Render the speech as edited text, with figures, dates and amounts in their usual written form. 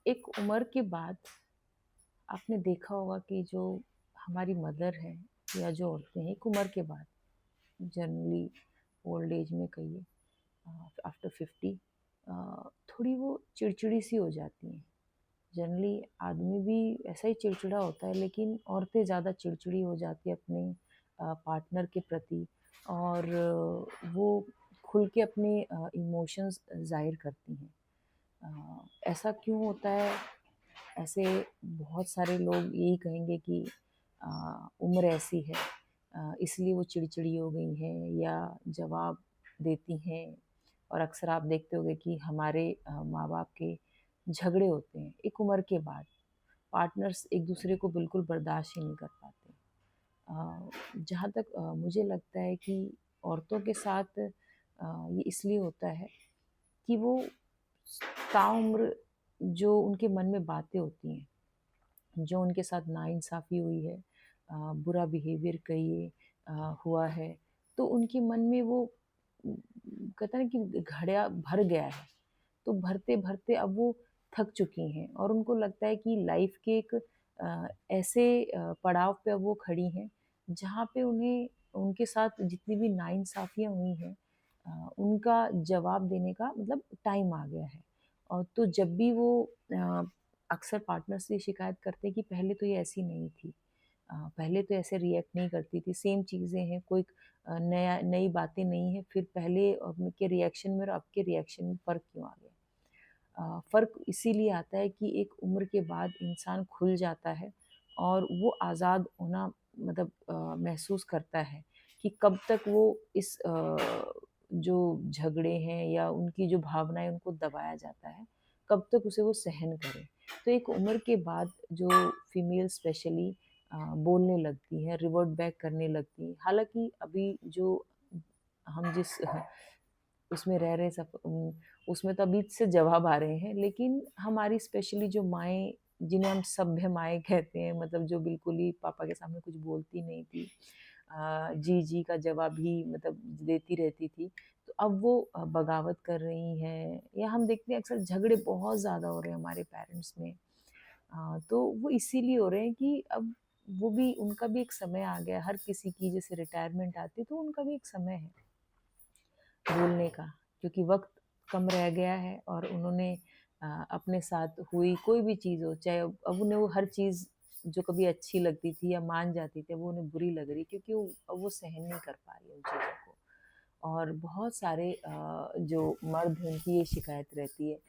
एक उम्र के बाद आपने देखा होगा कि जो हमारी मदर है या जो औरतें हैं, एक उम्र के बाद जनरली ओल्ड एज में कहिए, आफ्टर 50, थोड़ी वो चिड़चिड़ी सी हो जाती हैं। जनरली आदमी भी ऐसा ही चिड़चिड़ा होता है, लेकिन औरतें ज़्यादा चिड़चिड़ी हो जाती है अपने पार्टनर के प्रति। और वो खुल के अपने इमोशंस ज़ाहिर करती हैं। ऐसा क्यों होता है? ऐसे बहुत सारे लोग यही कहेंगे कि अ, उम्र ऐसी है, इसलिए वो चिड़चिड़ी हो गई हैं या जवाब देती हैं। और अक्सर आप देखते होंगे कि हमारे माँ बाप के झगड़े होते हैं एक उम्र के बाद। पार्टनर्स एक दूसरे को बिल्कुल बर्दाश्त ही नहीं कर पाते। जहाँ तक मुझे लगता है कि औरतों के साथ ये इसलिए होता है कि वो ताउम्र जो उनके मन में बातें होती हैं, जो उनके साथ नाइंसाफ़ी हुई है, बुरा बिहेवियर कहिए हुआ है, तो उनके मन में वो कहते हैं ना कि घड़िया भर गया है। तो भरते-भरते अब वो थक चुकी हैं और उनको लगता है कि लाइफ़ के एक ऐसे पड़ाव पे अब वो खड़ी हैं, जहाँ पे उन्हें उनके साथ जितनी भी नाइंसाफ़ियाँ हुई हैं, उनका जवाब देने का मतलब टाइम आ गया है। और तो जब भी वो अक्सर पार्टनर से शिकायत करते हैं कि पहले तो ये ऐसी नहीं थी। पहले तो ऐसे रिएक्ट नहीं करती थी, सेम चीज़ें हैं, कोई नया नई बातें नहीं हैं, फिर पहले के रिएक्शन में और अब के रिएक्शन में फ़र्क क्यों आ गया? फ़र्क इसीलिए आता है कि एक उम्र के बाद इंसान खुल जाता है और वो आज़ाद होना मतलब महसूस करता है कि कब तक वो इस जो झगड़े हैं या उनकी जो भावनाएँ उनको दबाया जाता है, कब तक उसे वो सहन करे। तो एक उम्र के बाद जो फीमेल स्पेशली बोलने लगती हैं, रिवर्ट बैक करने लगती हैं। हालाँकि अभी जो हम जिस उसमें रह रहे उसमें तो अभी से जवाब आ रहे हैं, लेकिन हमारी स्पेशली जो माएँ, जिन्हें हम सभ्य माएँ कहते हैं, मतलब जो बिल्कुल ही पापा के सामने कुछ बोलती नहीं थी, जी, जी का जवाब ही मतलब देती रहती थी। तो अब वो बगावत कर रही हैं या हम देखते हैं अक्सर झगड़े बहुत ज़्यादा हो रहे हैं हमारे पेरेंट्स में। तो वो इसीलिए हो रहे हैं कि अब वो भी उनका भी एक समय आ गया है, हर किसी की जैसे रिटायरमेंट आती है, तो उनका भी एक समय है। बोलने का, क्योंकि वक़्त कम रह गया है और उन्होंने अपने साथ हुई कोई भी चीज़ हो, चाहे अब उन्हें वो हर चीज़ जो कभी अच्छी लगती थी या मान जाती थी, वो उन्हें बुरी लग रही, क्योंकि वो अब वो सहन नहीं कर पा रही है उन चीज़ों को। और बहुत सारे जो मर्द हैं उनकी ये शिकायत रहती है